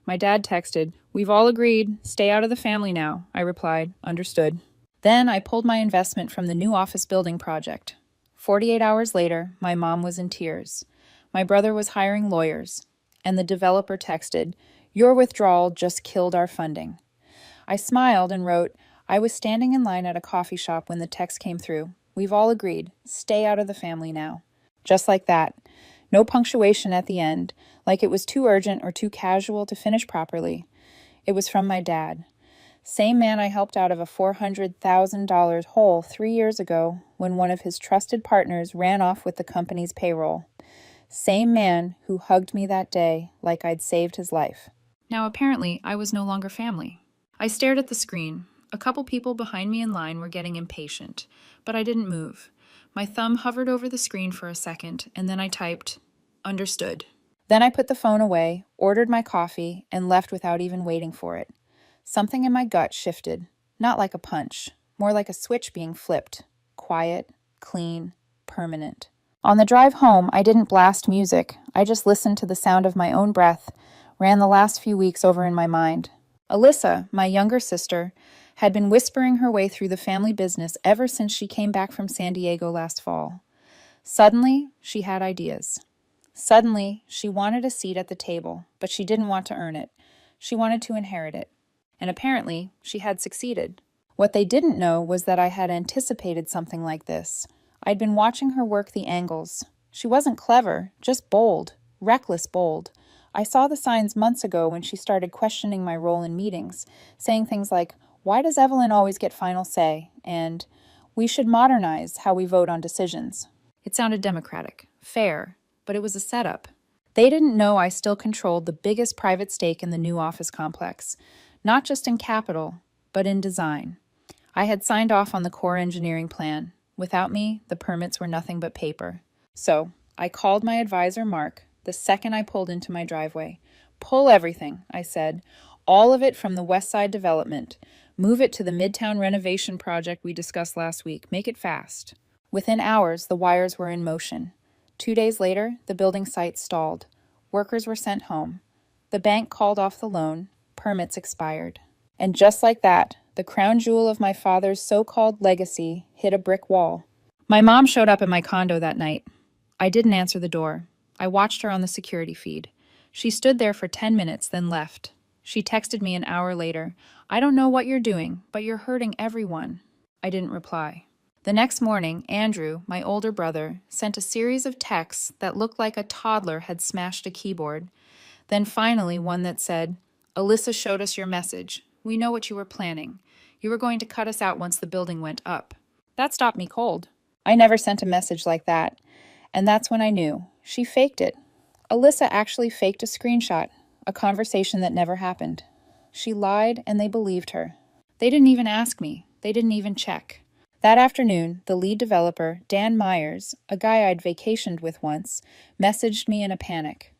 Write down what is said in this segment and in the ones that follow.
My dad texted, "We've all agreed. Stay out of the family now." I replied, "Understood." Then I pulled my investment from the new office building project. 48 hours later, my mom was in tears. My brother was hiring lawyers, and the developer texted, "Your withdrawal just killed our funding." I smiled and wrote, "I was standing in line at a coffee shop when the text came through. We've all agreed. Stay out of the family now." Just like that. No punctuation at the end, like it was too urgent or too casual to finish properly. It was from my dad. Same man I helped out of a $400,000 hole 3 years ago when one of his trusted partners ran off with the company's payroll. Same man who hugged me that day like I'd saved his life. Now, apparently, I was no longer family. I stared at the screen. A couple people behind me in line were getting impatient, but I didn't move. My thumb hovered over the screen for a second, and then I typed, "Understood." Then I put the phone away, ordered my coffee, and left without even waiting for it. Something in my gut shifted, not like a punch, more like a switch being flipped. Quiet, clean, permanent. On the drive home, I didn't blast music. I just listened to the sound of my own breath, ran the last few weeks over in my mind. Alyssa, my younger sister, had been whispering her way through the family business ever since she came back from San Diego last fall. Suddenly, she had ideas. Suddenly, she wanted a seat at the table, but she didn't want to earn it. She wanted to inherit it. And apparently, she had succeeded. What they didn't know was that I had anticipated something like this. I'd been watching her work the angles. She wasn't clever, just bold, reckless bold. I saw the signs months ago when she started questioning my role in meetings, saying things like, "Why does Evelyn always get final say?" And "We should modernize how we vote on decisions." It sounded democratic, fair, but it was a setup. They didn't know I still controlled the biggest private stake in the new office complex, not just in capital, but in design. I had signed off on the core engineering plan. Without me, the permits were nothing but paper. So, I called my advisor, Mark, the second I pulled into my driveway. "Pull everything," I said. "All of it from the West Side development. Move it to the Midtown renovation project we discussed last week. Make it fast." Within hours, the wires were in motion. 2 days later, the building site stalled. Workers were sent home. The bank called off the loan. Permits expired. And just like that, the crown jewel of my father's so-called legacy hit a brick wall. My mom showed up at my condo that night. I didn't answer the door. I watched her on the security feed. She stood there for 10 minutes, then left. She texted me an hour later, "I don't know what you're doing, but you're hurting everyone." I didn't reply. The next morning, Andrew, my older brother, sent a series of texts that looked like a toddler had smashed a keyboard. Then finally one that said, "Alyssa showed us your message. We know what you were planning. You were going to cut us out once the building went up." That stopped me cold. I never sent a message like that. And that's when I knew. She faked it. Alyssa actually faked a screenshot, a conversation that never happened. She lied and they believed her. They didn't even ask me. They didn't even check. That afternoon, the lead developer, Dan Myers, a guy I'd vacationed with once, messaged me in a panic.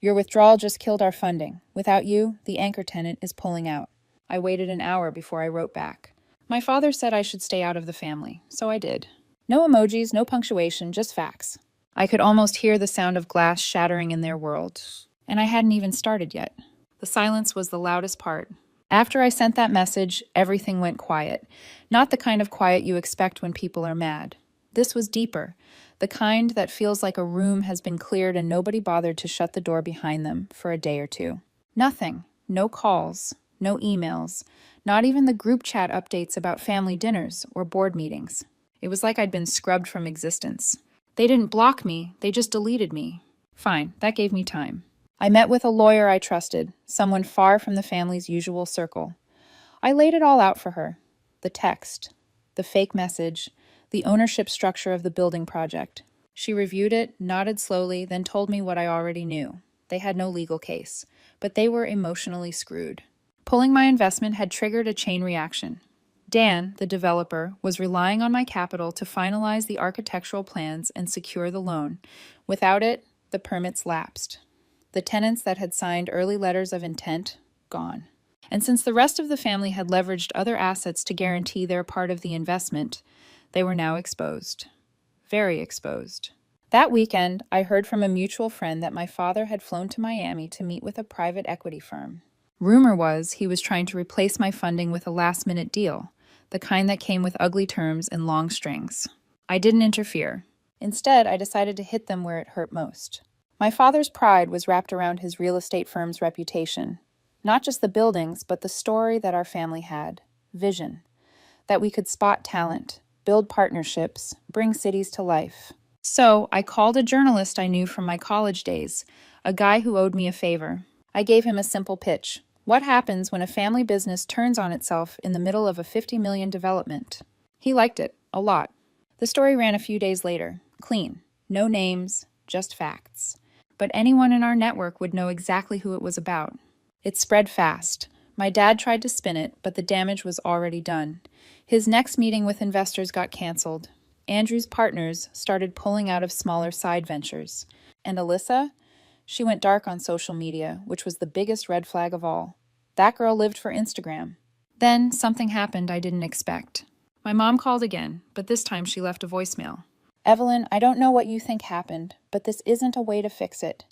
"Your withdrawal just killed our funding. Without you, the anchor tenant is pulling out." I waited an hour before I wrote back. My father said I should stay out of the family, so I did. No emojis, no punctuation, just facts. I could almost hear the sound of glass shattering in their world. And I hadn't even started yet. The silence was the loudest part. After I sent that message, everything went quiet. Not the kind of quiet you expect when people are mad. This was deeper, the kind that feels like a room has been cleared and nobody bothered to shut the door behind them for a day or two. Nothing. No calls. No emails. Not even the group chat updates about family dinners or board meetings. It was like I'd been scrubbed from existence. They didn't block me, they just deleted me. Fine, that gave me time. I met with a lawyer I trusted, someone far from the family's usual circle. I laid it all out for her. The text, the fake message, the ownership structure of the building project. She reviewed it, nodded slowly, then told me what I already knew. They had no legal case, but they were emotionally screwed. Pulling my investment had triggered a chain reaction. Dan, the developer, was relying on my capital to finalize the architectural plans and secure the loan. Without it, the permits lapsed. The tenants that had signed early letters of intent, gone. And since the rest of the family had leveraged other assets to guarantee their part of the investment, they were now exposed. Very exposed. That weekend, I heard from a mutual friend that my father had flown to Miami to meet with a private equity firm. Rumor was he was trying to replace my funding with a last-minute deal, the kind that came with ugly terms and long strings. I didn't interfere. Instead, I decided to hit them where it hurt most. My father's pride was wrapped around his real estate firm's reputation. Not just the buildings, but the story that our family had. Vision. That we could spot talent, build partnerships, bring cities to life. So, I called a journalist I knew from my college days, a guy who owed me a favor. I gave him a simple pitch. What happens when a family business turns on itself in the middle of a $50 million development? He liked it, a lot. The story ran a few days later. Clean. No names, just facts. But anyone in our network would know exactly who it was about. It spread fast. My dad tried to spin it, but the damage was already done. His next meeting with investors got canceled. Andrew's partners started pulling out of smaller side ventures. And Alyssa? She went dark on social media, which was the biggest red flag of all. That girl lived for Instagram. Then something happened I didn't expect. My mom called again, but this time she left a voicemail. Evelyn, I don't know what you think happened, but this isn't a way to fix it.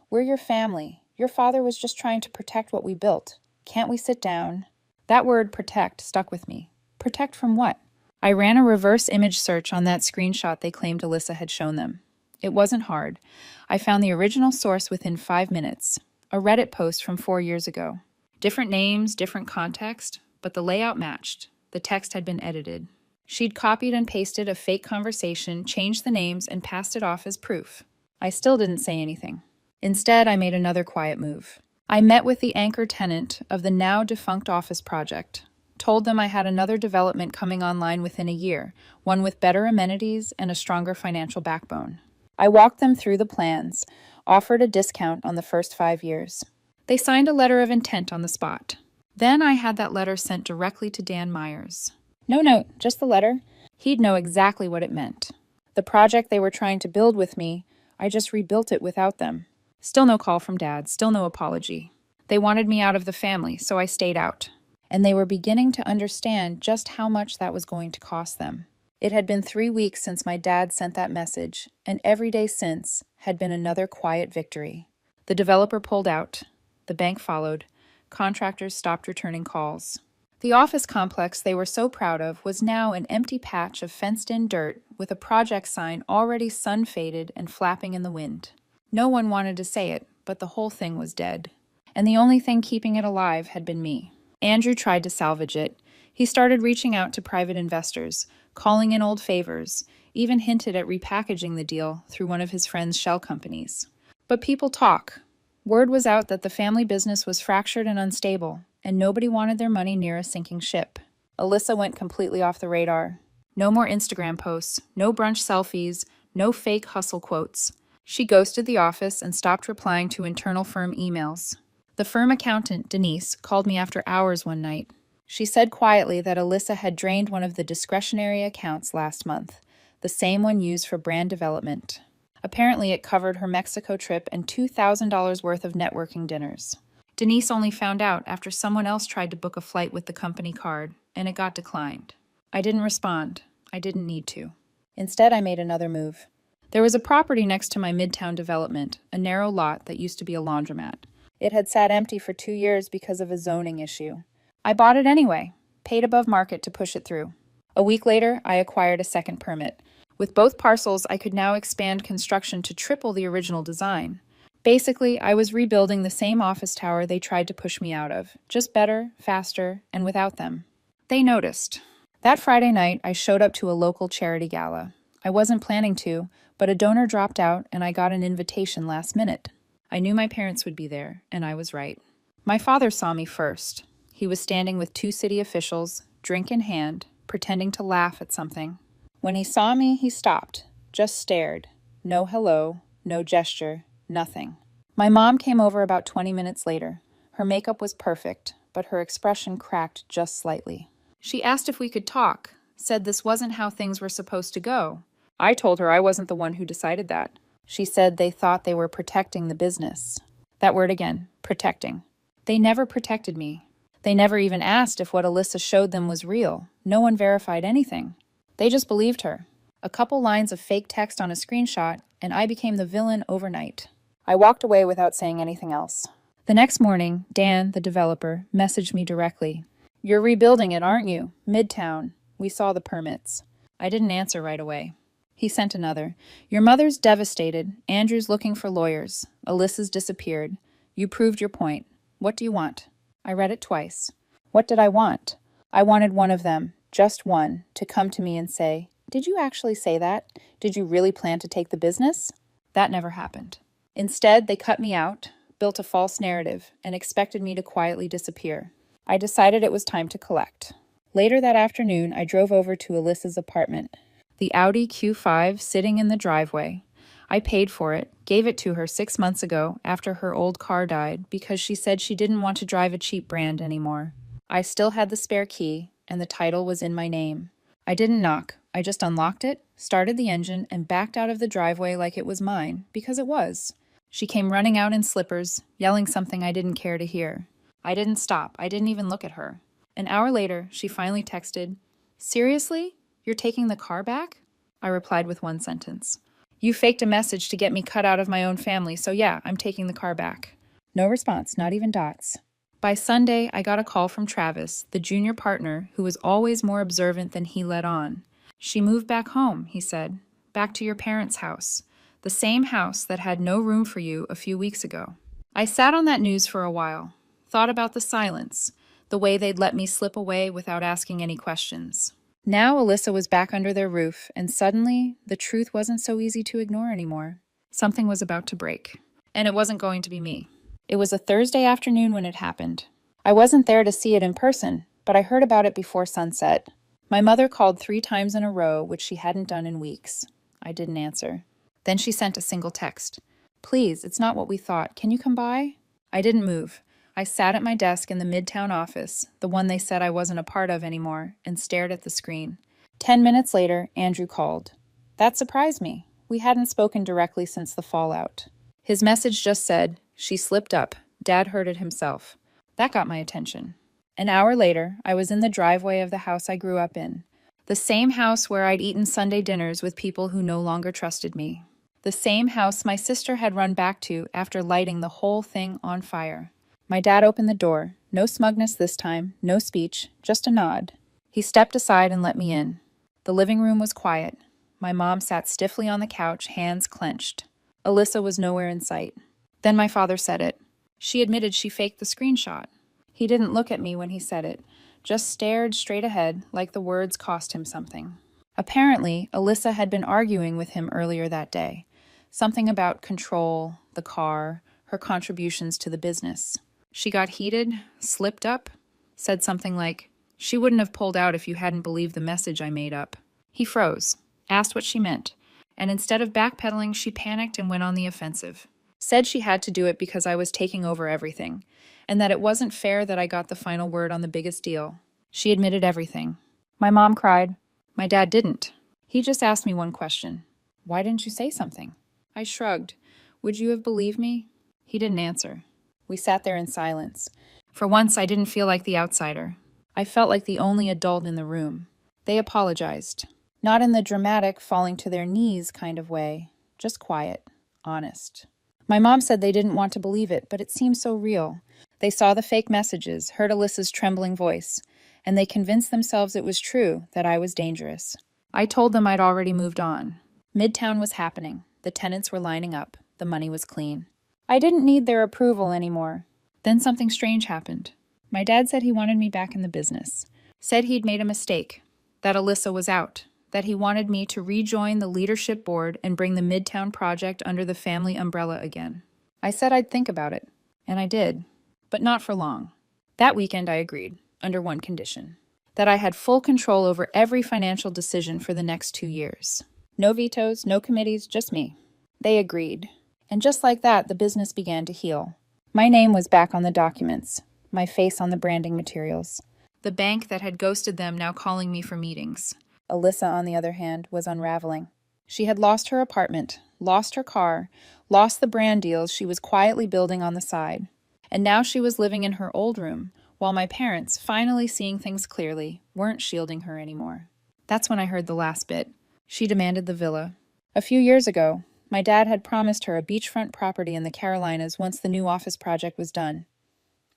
We're your family. Your father was just trying to protect what we built. Can't we sit down? That word protect stuck with me. Protect from what? I ran a reverse image search on that screenshot they claimed Alyssa had shown them. It wasn't hard. I found the original source within 5 minutes, a Reddit post from 4 years ago. Different names, different context, but the layout matched. The text had been edited. She'd copied and pasted a fake conversation, changed the names, and passed it off as proof. I still didn't say anything. Instead, I made another quiet move. I met with the anchor tenant of the now defunct office project, told them I had another development coming online within a year, one with better amenities and a stronger financial backbone. I walked them through the plans, offered a discount on the first 5 years. They signed a letter of intent on the spot. Then I had that letter sent directly to Dan Myers. No note, just the letter. He'd know exactly what it meant. The project they were trying to build with me, I just rebuilt it without them. Still no call from Dad, still no apology. They wanted me out of the family, so I stayed out. And they were beginning to understand just how much that was going to cost them. It had been 3 weeks since my dad sent that message, and every day since had been another quiet victory. The developer pulled out. The bank followed. Contractors stopped returning calls. The office complex they were so proud of was now an empty patch of fenced-in dirt with a project sign already sun-faded and flapping in the wind. No one wanted to say it, but the whole thing was dead. And the only thing keeping it alive had been me. Andrew tried to salvage it. He started reaching out to private investors, calling in old favors, even hinted at repackaging the deal through one of his friend's shell companies. But people talk. Word was out that the family business was fractured and unstable, and nobody wanted their money near a sinking ship. Alyssa went completely off the radar. No more Instagram posts, no brunch selfies, no fake hustle quotes. She ghosted the office and stopped replying to internal firm emails. The firm accountant, Denise, called me after hours one night. She said quietly that Alyssa had drained one of the discretionary accounts last month, the same one used for brand development. Apparently, it covered her Mexico trip and $2,000 worth of networking dinners. Denise only found out after someone else tried to book a flight with the company card, and it got declined. I didn't respond. I didn't need to. Instead, I made another move. There was a property next to my Midtown development, a narrow lot that used to be a laundromat. It had sat empty for 2 years because of a zoning issue. I bought it anyway, paid above market to push it through. A week later, I acquired a second permit. With both parcels, I could now expand construction to triple the original design. Basically, I was rebuilding the same office tower they tried to push me out of, just better, faster, and without them. They noticed. That Friday night, I showed up to a local charity gala. I wasn't planning to, but a donor dropped out and I got an invitation last minute. I knew my parents would be there, and I was right. My father saw me first. He was standing with 2 city officials, drink in hand, pretending to laugh at something. When he saw me, he stopped, just stared. No hello, no gesture, nothing. My mom came over about 20 minutes later. Her makeup was perfect, but her expression cracked just slightly. She asked if we could talk, said this wasn't how things were supposed to go. I told her I wasn't the one who decided that. She said they thought they were protecting the business. That word again, protecting. They never protected me. They never even asked if what Alyssa showed them was real. No one verified anything. They just believed her. A couple lines of fake text on a screenshot, and I became the villain overnight. I walked away without saying anything else. The next morning, Dan, the developer, messaged me directly. "You're rebuilding it, aren't you? Midtown. We saw the permits." I didn't answer right away. He sent another. "Your mother's devastated. Andrew's looking for lawyers. Alyssa's disappeared. You proved your point. What do you want?" I read it twice. What did I want? I wanted one of them, just one, to come to me and say, "Did you actually say that? Did you really plan to take the business?" That never happened. Instead, they cut me out, built a false narrative, and expected me to quietly disappear. I decided it was time to collect. Later that afternoon, I drove over to Alyssa's apartment. The Audi Q5 sitting in the driveway. I paid for it, gave it to her 6 months ago after her old car died because she said she didn't want to drive a cheap brand anymore. I still had the spare key, and the title was in my name. I didn't knock. I just unlocked it, started the engine, and backed out of the driveway like it was mine, because it was. She came running out in slippers, yelling something I didn't care to hear. I didn't stop. I didn't even look at her. An hour later, she finally texted, "Seriously? You're taking the car back?" I replied with one sentence. "You faked a message to get me cut out of my own family, so yeah, I'm taking the car back." No response, not even dots. By Sunday, I got a call from Travis, the junior partner, who was always more observant than he let on. "She moved back home," he said. "Back to your parents' house. The same house that had no room for you a few weeks ago." I sat on that news for a while, thought about the silence, the way they'd let me slip away without asking any questions. Now Alyssa was back under their roof, and suddenly, the truth wasn't so easy to ignore anymore. Something was about to break. And it wasn't going to be me. It was a Thursday afternoon when it happened. I wasn't there to see it in person, but I heard about it before sunset. My mother called 3 times in a row, which she hadn't done in weeks. I didn't answer. Then she sent a single text. "Please, it's not what we thought. Can you come by?" I didn't move. I sat at my desk in the Midtown office, the one they said I wasn't a part of anymore, and stared at the screen. 10 minutes later, Andrew called. That surprised me. We hadn't spoken directly since the fallout. His message just said, "She slipped up. Dad heard it himself." That got my attention. An hour later, I was in the driveway of the house I grew up in. The same house where I'd eaten Sunday dinners with people who no longer trusted me. The same house my sister had run back to after lighting the whole thing on fire. My dad opened the door. No smugness this time, no speech, just a nod. He stepped aside and let me in. The living room was quiet. My mom sat stiffly on the couch, hands clenched. Alyssa was nowhere in sight. Then my father said it. She admitted she faked the screenshot. He didn't look at me when he said it, just stared straight ahead like the words cost him something. Apparently, Alyssa had been arguing with him earlier that day. Something about control, the car, her contributions to the business. She got heated, slipped up, said something like, "She wouldn't have pulled out if you hadn't believed the message I made up." He froze, asked what she meant, and instead of backpedaling, she panicked and went on the offensive. Said she had to do it because I was taking over everything, and that it wasn't fair that I got the final word on the biggest deal. She admitted everything. My mom cried. My dad didn't. He just asked me one question. "Why didn't you say something?" I shrugged. "Would you have believed me?" He didn't answer. We sat there in silence. For once, I didn't feel like the outsider. I felt like the only adult in the room. They apologized. Not in the dramatic, falling to their knees kind of way. Just quiet. Honest. My mom said they didn't want to believe it, but it seemed so real. They saw the fake messages, heard Alyssa's trembling voice, and they convinced themselves it was true, that I was dangerous. I told them I'd already moved on. Midtown was happening. The tenants were lining up. The money was clean. I didn't need their approval anymore. Then something strange happened. My dad said he wanted me back in the business. Said he'd made a mistake. That Alyssa was out. That he wanted me to rejoin the leadership board and bring the Midtown project under the family umbrella again. I said I'd think about it. And I did. But not for long. That weekend I agreed, under one condition. That I had full control over every financial decision for the next 2 years. No vetoes, no committees, just me. They agreed. And just like that, the business began to heal. My name was back on the documents, my face on the branding materials. The bank that had ghosted them now calling me for meetings. Alyssa, on the other hand, was unraveling. She had lost her apartment, lost her car, lost the brand deals she was quietly building on the side. And now she was living in her old room, while my parents, finally seeing things clearly, weren't shielding her anymore. That's when I heard the last bit. She demanded the villa. A few years ago, my dad had promised her a beachfront property in the Carolinas once the new office project was done.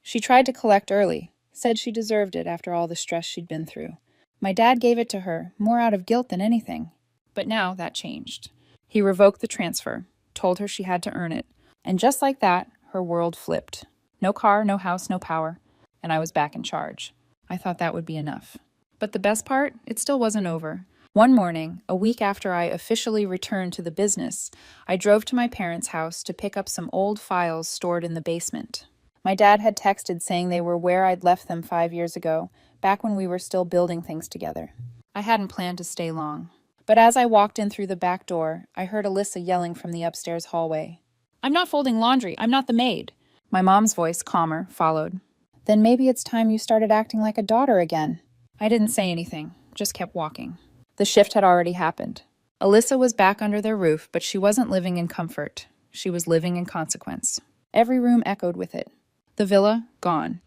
She tried to collect early, said she deserved it after all the stress she'd been through. My dad gave it to her, more out of guilt than anything. But now that changed. He revoked the transfer, told her she had to earn it, and just like that, her world flipped. No car, no house, no power, and I was back in charge. I thought that would be enough. But the best part, it still wasn't over. One morning, a week after I officially returned to the business, I drove to my parents' house to pick up some old files stored in the basement. My dad had texted saying they were where I'd left them 5 years ago, back when we were still building things together. I hadn't planned to stay long. But as I walked in through the back door, I heard Alyssa yelling from the upstairs hallway. "I'm not folding laundry. I'm not the maid." My mom's voice, calmer, followed. "Then maybe it's time you started acting like a daughter again." I didn't say anything, just kept walking. The shift had already happened. Alyssa was back under their roof, but she wasn't living in comfort. She was living in consequence. Every room echoed with it. The villa, gone.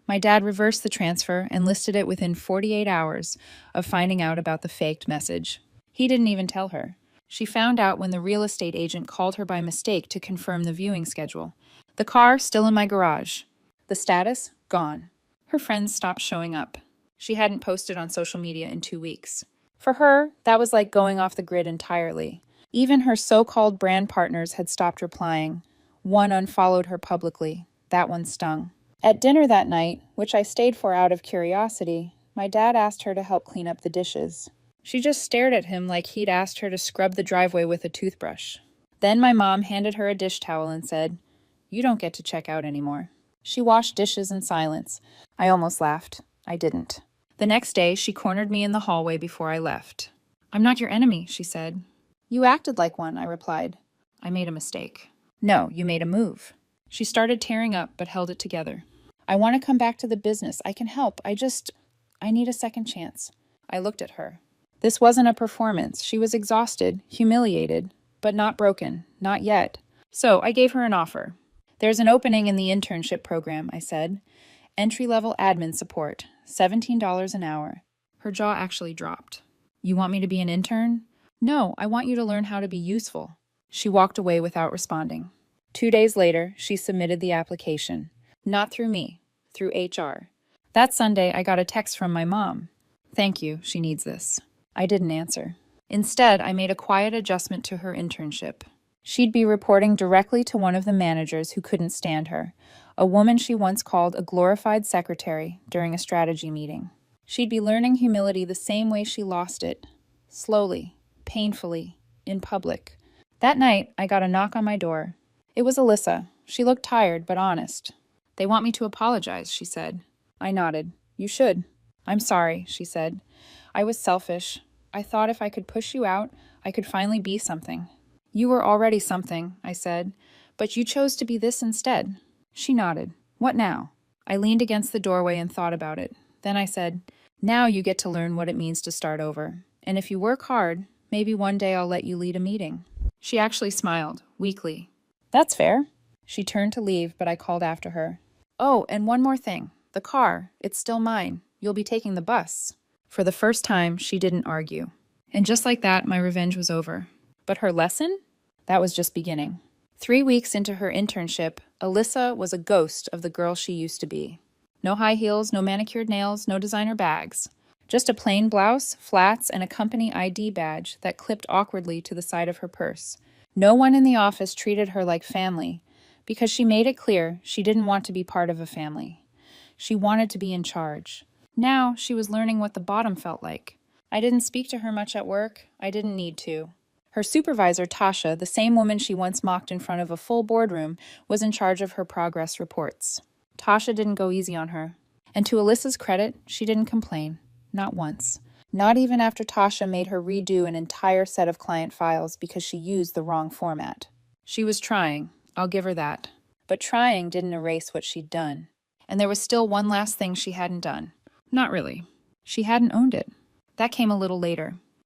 My dad reversed the transfer and listed it within 48 hours of finding out about the faked message. He didn't even tell her. She found out when the real estate agent called her by mistake to confirm the viewing schedule. The car still in my garage. The status, gone. Her friends stopped showing up. She hadn't posted on social media in 2 weeks. For her, that was like going off the grid entirely. Even her so-called brand partners had stopped replying. One unfollowed her publicly. That one stung. At dinner that night, which I stayed for out of curiosity, my dad asked her to help clean up the dishes. She just stared at him like he'd asked her to scrub the driveway with a toothbrush. Then my mom handed her a dish towel and said, "You don't get to check out anymore." She washed dishes in silence. I almost laughed. I didn't. The next day, she cornered me in the hallway before I left. "I'm not your enemy," she said. "You acted like one," I replied. "I made a mistake." "No, you made a move." She started tearing up, but held it together. "I want to come back to the business. I can help. I need a second chance." I looked at her. This wasn't a performance. She was exhausted, humiliated, but not broken, not yet. So I gave her an offer. "There's an opening in the internship program," I said. "Entry-level admin support, $17 an hour." Her jaw actually dropped. "You want me to be an intern?" "No, I want you to learn how to be useful." She walked away without responding. 2 days later, she submitted the application. Not through me, through HR. That Sunday, I got a text from my mom. "Thank you, she needs this." I didn't answer. Instead, I made a quiet adjustment to her internship. She'd be reporting directly to one of the managers who couldn't stand her, a woman she once called a glorified secretary during a strategy meeting. She'd be learning humility the same way she lost it, slowly, painfully, in public. That night, I got a knock on my door. It was Alyssa. She looked tired, but honest. "They want me to apologize," she said. I nodded. "You should." "I'm sorry," she said. "I was selfish. I thought if I could push you out, I could finally be something." "You were already something," I said, "but you chose to be this instead." She nodded. "What now?" I leaned against the doorway and thought about it. Then I said, "Now you get to learn what it means to start over. And if you work hard, maybe one day I'll let you lead a meeting." She actually smiled, weakly. "That's fair." She turned to leave, but I called after her. "Oh, and one more thing. The car, it's still mine. You'll be taking the bus." For the first time, she didn't argue. And just like that, my revenge was over. But her lesson? That was just beginning. 3 weeks into her internship, Alyssa was a ghost of the girl she used to be. No high heels, no manicured nails, no designer bags. Just a plain blouse, flats, and a company ID badge that clipped awkwardly to the side of her purse. No one in the office treated her like family, because she made it clear she didn't want to be part of a family. She wanted to be in charge. Now she was learning what the bottom felt like. I didn't speak to her much at work. I didn't need to. Her supervisor, Tasha, the same woman she once mocked in front of a full boardroom, was in charge of her progress reports. Tasha didn't go easy on her. And to Alyssa's credit, she didn't complain. Not once. Not even after Tasha made her redo an entire set of client files because she used the wrong format. She was trying, I'll give her that. But trying didn't erase what she'd done. And there was still one last thing she hadn't done. Not really. She hadn't owned it. That came a little later.